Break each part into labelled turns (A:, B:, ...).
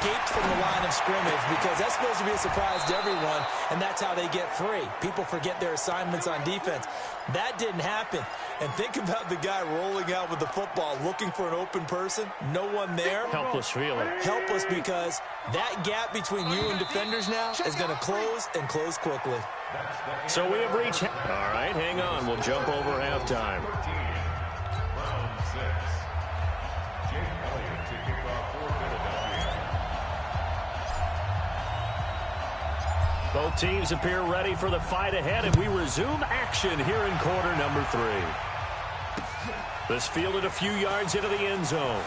A: escaped from the line of scrimmage because that's supposed to be a surprise to everyone, and that's how they get free. People forget their assignments on defense. That didn't happen. And think about the guy rolling out with the football, looking for an open person, no one there.
B: Helpless feeling.
A: Helpless because that gap between you and defenders now is going to close and close quickly.
B: So we have reached... All right, hang on. We'll jump over halftime. Both teams appear ready for the fight ahead, and we resume action here in quarter number 3. This fielded a few yards into the end zone.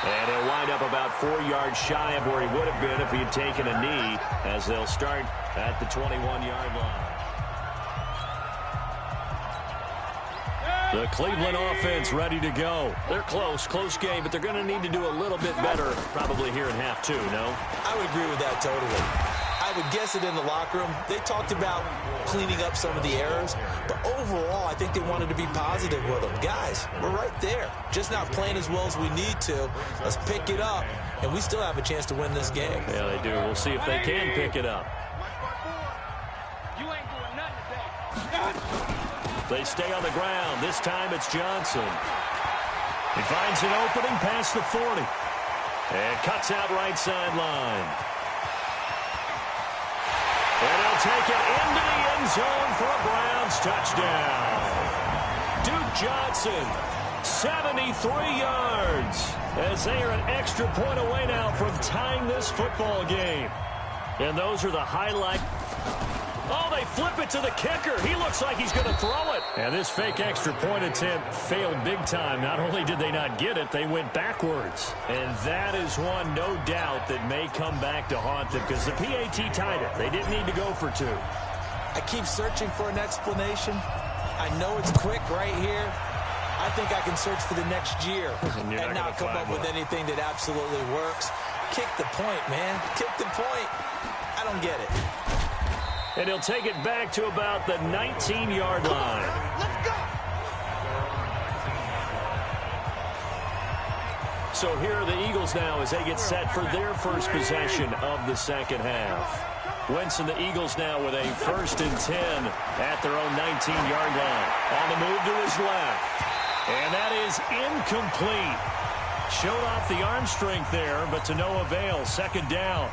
B: And he'll wind up about 4 yards shy of where he would have been if he had taken a knee, as they'll start at the 21-yard line. The Cleveland offense ready to go. They're close game, but they're going to need to do a little bit better probably here in half 2, no?
A: I would agree with that totally. I would guess it in the locker room. They talked about cleaning up some of the errors, but overall, I think they wanted to be positive with them. Guys, we're right there. Just not playing as well as we need to. Let's pick it up, and we still have a chance to win this game.
B: Yeah, they do. We'll see if they can pick it up. They stay on the ground. This time it's Johnson. He finds an opening past the 40. And cuts out right sideline. And he'll take it into the end zone for a Browns touchdown. Duke Johnson, 73 yards, as they are an extra point away now from tying this football game. And those are the highlights. Oh, they flip it to the kicker. He looks like he's going to throw it. And this fake extra point attempt failed big time. Not only did they not get it, they went backwards. And that is one, no doubt, that may come back to haunt them because the PAT tied it. They didn't need to go for 2.
A: I keep searching for an explanation. I know it's quick right here. I think I can search for the next year and not come up with anything that absolutely works. Kick the point, man. Kick the point. I don't get it.
B: And he'll take it back to about the 19-yard line.
C: Let's go.
B: So here are the Eagles now as they get set for their first possession of the second half. Wentz and the Eagles now with a 1st and 10 at their own 19-yard line. On the move to his left. And that is incomplete. Showed off the arm strength there, but to no avail. 2nd down.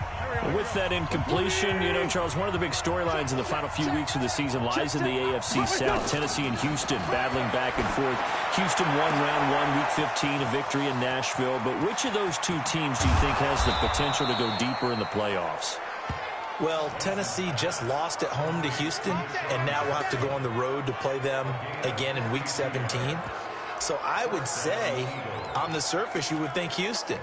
B: With that incompletion, you know, Charles, one of the big storylines in the final few weeks of the season lies in the AFC South. Tennessee and Houston battling back and forth. Houston won round 1, week 15, a victory in Nashville. But which of those two teams do you think has the potential to go deeper in the playoffs?
A: Well, Tennessee just lost at home to Houston, and now we'll have to go on the road to play them again in week 17. So I would say, on the surface, you would think Houston.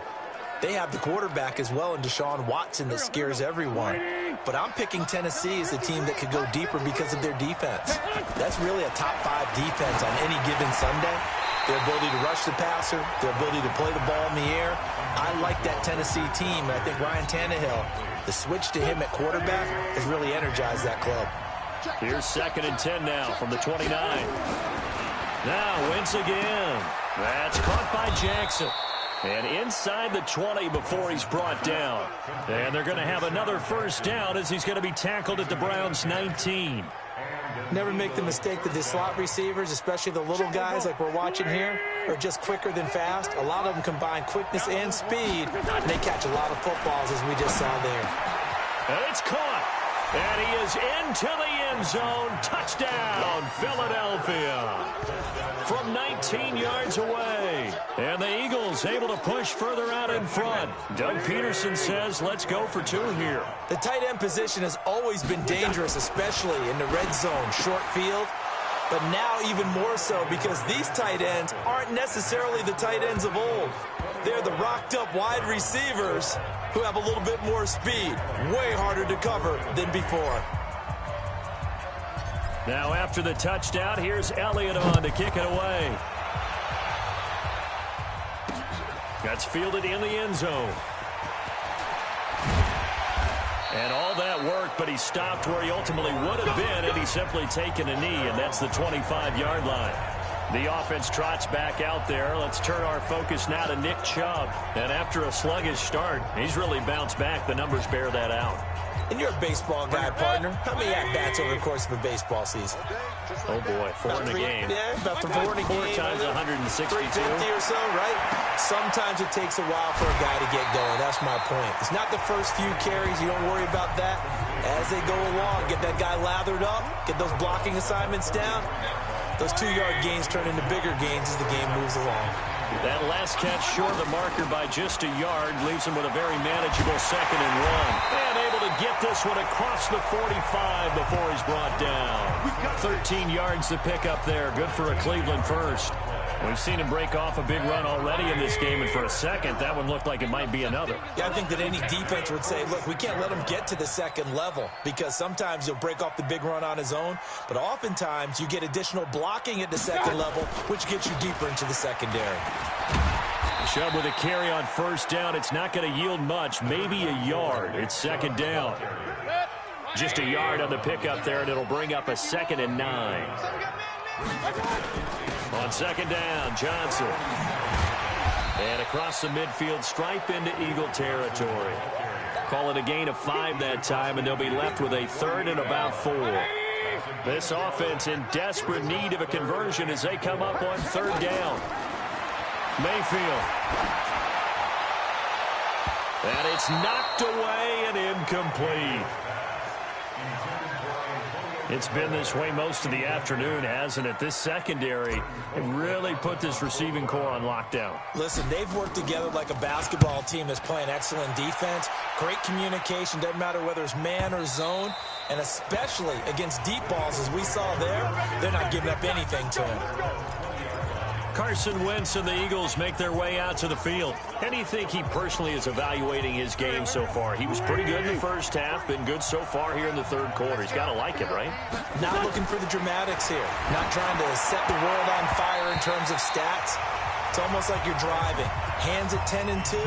A: They have the quarterback as well in Deshaun Watson that scares everyone. But I'm picking Tennessee as a team that could go deeper because of their defense. That's really a top 5 defense on any given Sunday. Their ability to rush the passer, their ability to play the ball in the air. I like that Tennessee team, and I think Ryan Tannehill, the switch to him at quarterback has really energized that club.
B: Here's 2nd and 10 now from the 29. Now Wentz again. That's caught by Jackson. And inside the 20 before he's brought down. And they're going to have another 1st down as he's going to be tackled at the Browns' 19.
A: Never make the mistake that the slot receivers, especially the little guys like we're watching here, are just quicker than fast. A lot of them combine quickness and speed, and they catch a lot of footballs as we just saw there.
B: And it's caught. And he is into the end zone. Touchdown, Philadelphia. From 19 yards away. And the Eagles able to push further out in front. Doug Peterson says, let's go for 2 here.
A: The tight end position has always been dangerous, especially in the red zone, short field. But now even more so because these tight ends aren't necessarily the tight ends of old. They're the rocked-up wide receivers who have a little bit more speed. Way harder to cover than before.
B: Now after the touchdown, here's Elliott on to kick it away. That's fielded in the end zone. And all that worked, but he stopped where he ultimately would have been had he simply taken a knee, and that's the 25-yard line. The offense trots back out there. Let's turn our focus now to Nick Chubb. And after a sluggish start, he's really bounced back. The numbers bear that out.
A: And you're a baseball guy, partner. How many at-bats over the course of a baseball season?
B: Oh, boy, 4 in a game.
A: Yeah, about 4 in a game.
B: 4 times 162.
A: 350 or so, right? Sometimes it takes a while for a guy to get going. That's my point. It's not the first few carries. You don't worry about that. As they go along, get that guy lathered up, get those blocking assignments down. Those 2-yard gains turn into bigger gains as the game moves along.
B: That last catch short of the marker by just a yard leaves him with a very manageable 2nd and 1. And able to get this one across the 45 before he's brought down. 13 yards to pick up there. Good for a Cleveland first. We've seen him break off a big run already in this game, and for a second, that one looked like it might be another.
A: Yeah, I think that any defense would say, look, we can't let him get to the 2nd level because sometimes he'll break off the big run on his own, but oftentimes you get additional blocking at the 2nd level, which gets you deeper into the secondary.
B: Chubb with a carry on 1st down. It's not going to yield much, maybe a yard. It's 2nd down. Just a yard on the pickup there, and it'll bring up a 2nd and 9. On 2nd down, Johnson. And across the midfield stripe into Eagle territory. Call it a gain of 5 that time, and they'll be left with a 3rd and about 4. This offense in desperate need of a conversion as they come up on 3rd down. Mayfield. And it's knocked away and incomplete. It's been this way most of the afternoon, hasn't it? This secondary really put this receiving core on lockdown.
A: Listen, they've worked together like a basketball team that's playing excellent defense. Great communication, doesn't matter whether it's man or zone. And especially against deep balls, as we saw there, they're not giving up anything to him.
B: Carson Wentz and the Eagles make their way out to the field. How do you think he personally is evaluating his game so far? He was pretty good in the first half, been good so far here in the 3rd quarter. He's got to like it, right?
A: Not looking for the dramatics here. Not trying to set the world on fire in terms of stats. It's almost like you're driving. Hands at 10 and 2,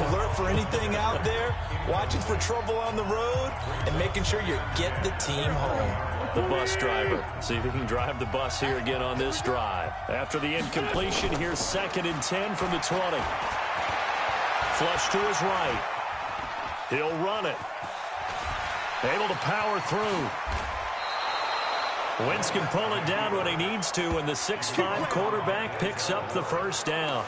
A: alert for anything out there, watching for trouble on the road, and making sure you get the team home.
B: The bus driver. See if he can drive the bus here again on this drive. After the incompletion, here's 2nd and 10 from the 20. Flush to his right. He'll run it. Able to power through. Wentz can pull it down when he needs to, and the 6'5" quarterback picks up the 1st down.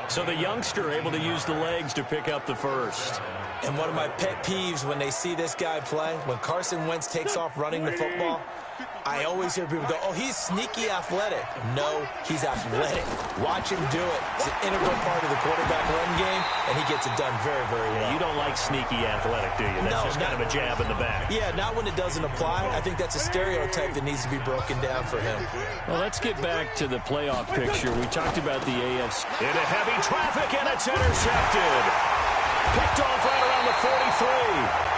B: So the youngster able to use the legs to pick up the 1st.
A: And one of my pet peeves when they see this guy play, when Carson Wentz takes off running the football, I always hear people go, oh, he's sneaky athletic. No, he's athletic. Watch him do it. It's an integral part of the quarterback run game, and he gets it done very, very well.
B: You don't like sneaky athletic, do you? That's just kind of a jab in the back.
A: Yeah, not when it doesn't apply. I think that's a stereotype that needs to be broken down for him.
B: Well, let's get back to the playoff picture. We talked about the AFC. Into heavy traffic, and it's intercepted. Picked off right around the 43.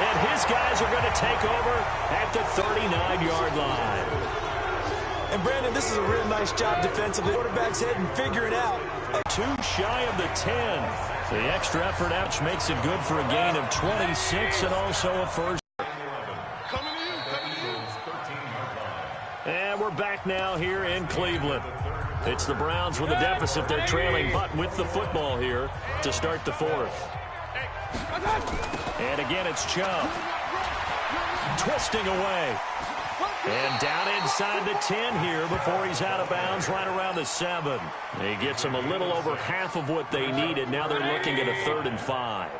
B: And his guys are going to take over at the 39-yard line.
A: And, Brandon, this is a real nice job defensively. Quarterback's head and figuring out.
B: 2 shy of the 10. The extra effort out makes it good for a gain of 26 and also a 1st. And we're back now here in Cleveland. It's the Browns with a deficit. They're trailing, but with the football here to start the 4th. And again, it's Chubb. Twisting away. And down inside the 10 here before he's out of bounds right around the 7. He gets them a little over half of what they needed. Now they're looking at a 3rd and 5.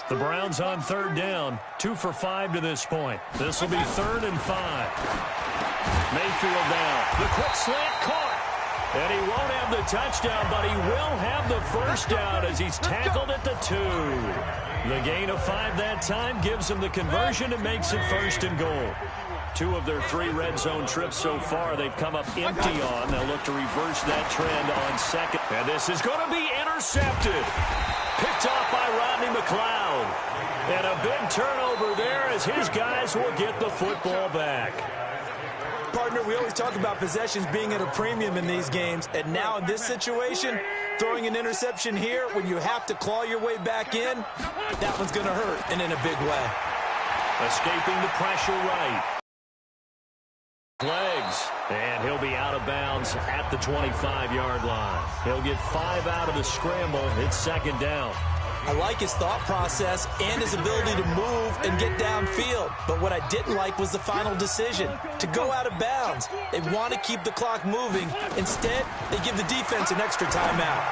B: The Browns on 3rd down. 2 for 5 to this point. This will be 3rd and 5. Mayfield down. The quick slant caught. And he won't have the touchdown, but he will have the 1st down as he's tackled at the 2. The gain of 5 that time gives him the conversion and makes it 1st and goal. 2 of their 3 red zone trips so far they've come up empty on. They'll look to reverse that trend on 2nd. And this is going to be intercepted. Picked off by Rodney McLeod. And a big turnover there as his guys will get the football back.
A: Partner, we always talk about possessions being at a premium in these games, and now in this situation, throwing an interception here when you have to claw your way back in, that one's going to hurt, and in a big way.
B: Escaping the pressure right. Legs. And he'll be out of bounds at the 25-yard line. He'll get 5 out of the scramble. It's second down.
A: I like his thought process and his ability to move and get downfield. But what I didn't like was the final decision, to go out of bounds. They want to keep the clock moving. Instead, they give the defense an extra timeout.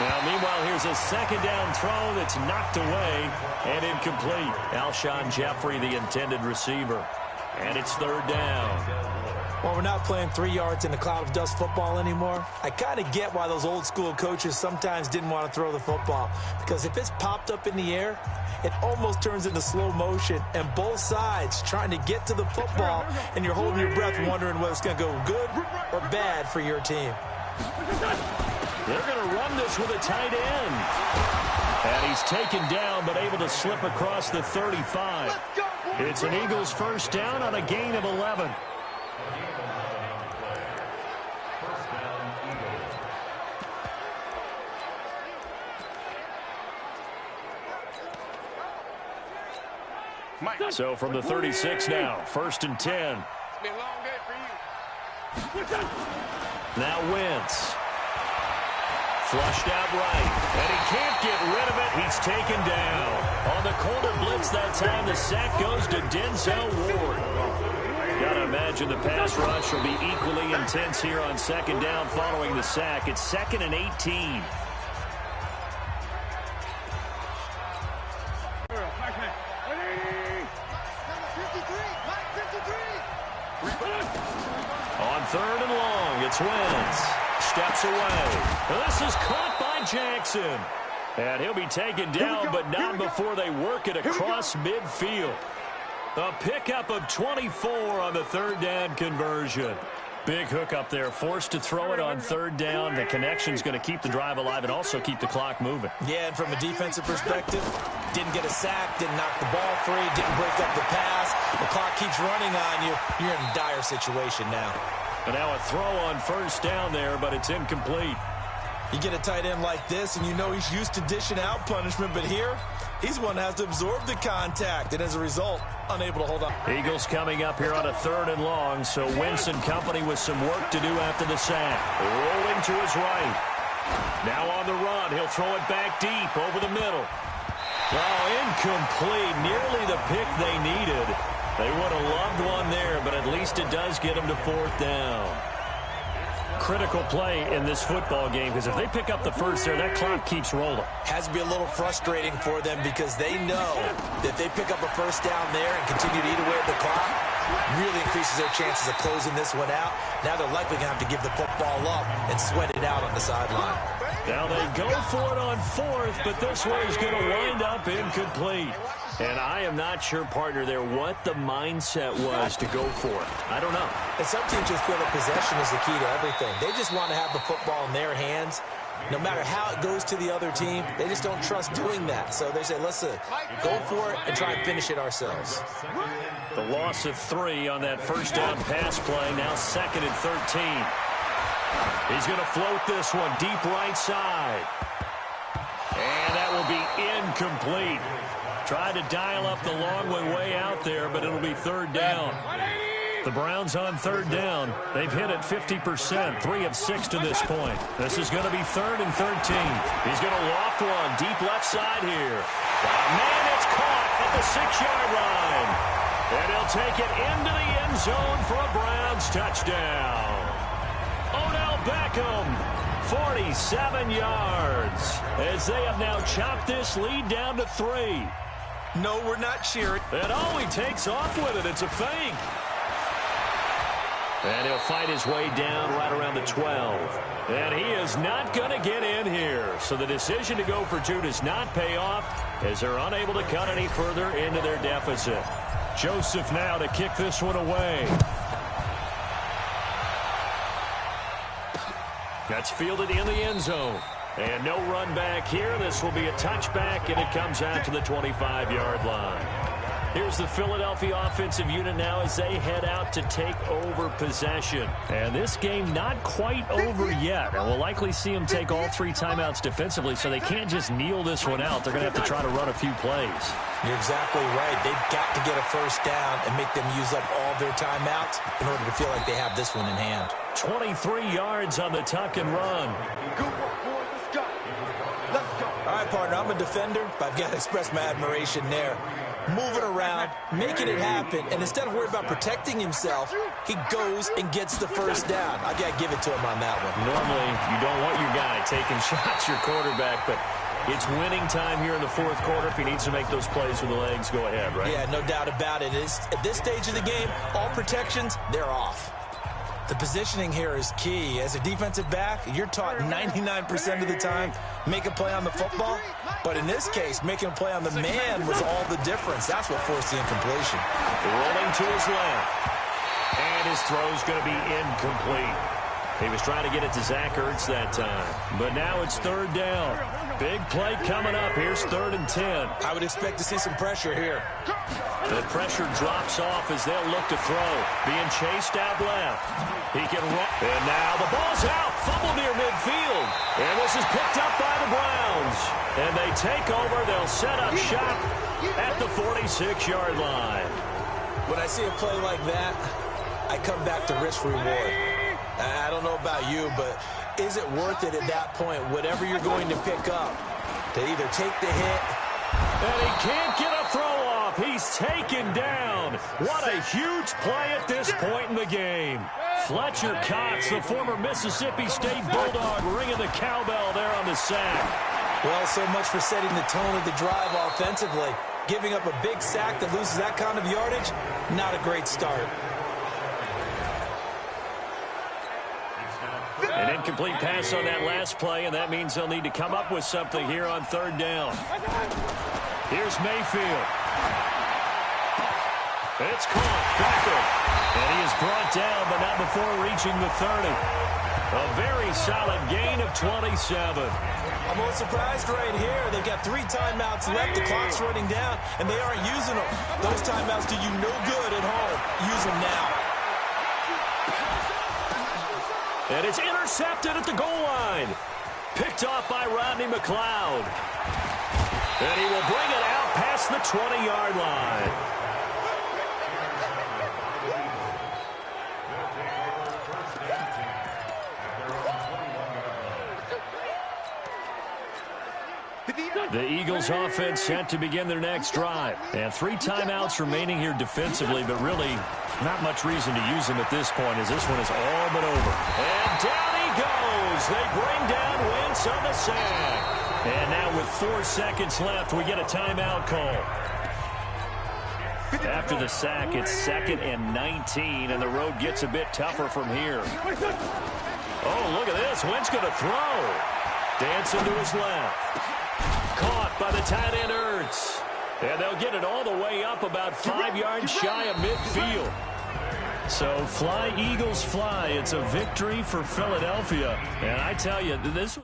B: Now, meanwhile, here's a second down throw that's knocked away and incomplete. Alshon Jeffrey, the intended receiver. And it's third down.
A: Well, we're not playing 3 yards in a cloud of dust football anymore. I kind of get why those old school coaches sometimes didn't want to throw the football. Because if it's popped up in the air, it almost turns into slow motion. And both sides trying to get to the football, and you're holding your breath wondering whether it's going to go good or bad for your team.
B: They're going to run this with a tight end. And he's taken down but able to slip across the 35. It's an Eagles first down on a gain of 11. So from the 36 now, first and 10.
C: It's been a long day for you.
B: Now Wentz. Flushed out right, and he can't get rid of it. He's taken down. On the corner blitz that time, the sack goes to Denzel Ward. Gotta imagine the pass rush will be equally intense here on second down following the sack. It's 2nd and 18. On third and long, it's Wentz. Steps away. This is caught by Jackson. And he'll be taken down, but not before they work it across midfield. A pickup of 24 on the third down conversion. Big hook up there, forced to throw it on third down. The connection's going to keep the drive alive and also keep the clock moving.
A: Yeah, and from a defensive perspective, didn't get a sack, didn't knock the ball free, didn't break up the pass. The clock keeps running on you. You're in a dire situation now.
B: And now a throw on first down there, but it's incomplete.
A: You get a tight end like this, and you know he's used to dishing out punishment, but here, he's one that has to absorb the contact, and as a result, unable to hold on.
B: Eagles coming up here on a third and long, so Wentz and company with some work to do after the sack. Rolling to his right. Now on the run, he'll throw it back deep over the middle. Oh, incomplete. Nearly the pick they needed. They would have loved one there, but at least it does get them to fourth down. Critical play in this football game, because if they pick up the first there, that clock keeps rolling.
A: Has to be a little frustrating for them because they know that they pick up a first down there and continue to eat away at the clock, really increases their chances of closing this one out. Now they're likely going to have to give the football up and sweat it out on the sideline.
B: Now they go for it on fourth, but this one is going to wind up incomplete. And I am not sure, partner, there what the mindset was to go for it. I don't know.
A: And some teams just feel that possession is the key to everything. They just want to have the football in their hands. No matter how it goes to the other team, they just don't trust doing that. So they say, let's go for it and try and finish it ourselves.
B: The loss of 3 on that first down pass play, now 2nd and 13. He's going to float this one deep right side. And that will be incomplete. Tried to dial up the long one way out there, but it'll be third down. The Browns on third down. They've hit it 50%, 3 of 6 to this point. This is going to be 3rd and 13. He's going to loft one deep left side here. Man, it's caught at the 6-yard line. And he'll take it into the end zone for a Browns touchdown. Odell Beckham, 47 yards, as they have now chopped this lead down to 3.
A: No, we're not cheering.
B: And he takes off with it. It's a fake. And he'll fight his way down right around the 12. And he is not going to get in here. So the decision to go for 2 does not pay off as they're unable to cut any further into their deficit. Joseph now to kick this one away. That's fielded in the end zone. And no run back here. This will be a touchback, and it comes out to the 25-yard line. Here's the Philadelphia offensive unit now as they head out to take over possession. And this game not quite over yet. And we'll likely see them take all 3 timeouts defensively, so they can't just kneel this one out. They're going to have to try to run a few plays.
A: You're exactly right. They've got to get a first down and make them use up all their timeouts in order to feel like they have this one in hand.
B: 23 yards on the tuck and run.
A: All right, partner, I'm a defender, but I've got to express my admiration there. Moving around, making it happen, and instead of worrying about protecting himself, he goes and gets the first down. I got to give it to him on that one.
B: Normally, you don't want your guy taking shots, your quarterback, but it's winning time here in the fourth quarter. If he needs to make those plays with the legs, go ahead, right?
A: Yeah, no doubt about it. At this stage of the game, all protections, they're off. The positioning here is key. As a defensive back, you're taught 99% of the time, make a play on the football. But in this case, making a play on the man was all the difference. That's what forced the incompletion.
B: Rolling to his left. And his throw's going to be incomplete. He was trying to get it to Zach Ertz that time. But now it's third down. Big play coming up. Here's 3rd and 10.
A: I would expect to see some pressure here.
B: The pressure drops off as they'll look to throw. Being chased out left. He can run. And now the ball's out. Fumble near midfield. And this is picked up by the Browns. And they take over. They'll set up shop at the 46-yard line.
A: When I see a play like that, I come back to risk-reward. I don't know about you, but is it worth it at that point, whatever you're going to pick up, to either take the hit?
B: And he can't get a throw off. He's taken down. What a huge play at this point in the game. Fletcher Cox, the former Mississippi State Bulldog, ringing the cowbell there on the sack.
A: Well, so much for setting the tone of the drive offensively. Giving up a big sack that loses that kind of yardage, not a great start.
B: An incomplete pass on that last play, and that means they'll need to come up with something here on 3rd down. Here's Mayfield. It's caught. Becker. And he is brought down, but not before reaching the 30. A very solid gain of 27.
A: I'm a little surprised right here. They've got 3 timeouts left. The clock's running down, and they aren't using them. Those timeouts do you no good at home. Use them now.
B: And it's intercepted at the goal line. Picked off by Rodney McLeod. And he will bring it out past the 20-yard line. The Eagles offense set to begin their next drive. And 3 timeouts remaining here defensively, but really not much reason to use them at this point as this one is all but over. And down he goes. They bring down Wentz on the sack. And now with 4 seconds left, we get a timeout call. After the sack, it's 2nd and 19, and the road gets a bit tougher from here. Oh, look at this. Wentz going to throw. Dancing to his left. Caught by the tight end Ertz. And they'll get it all the way up about 5 yards shy of midfield. So fly, Eagles, fly. It's a victory for Philadelphia. And I tell you, this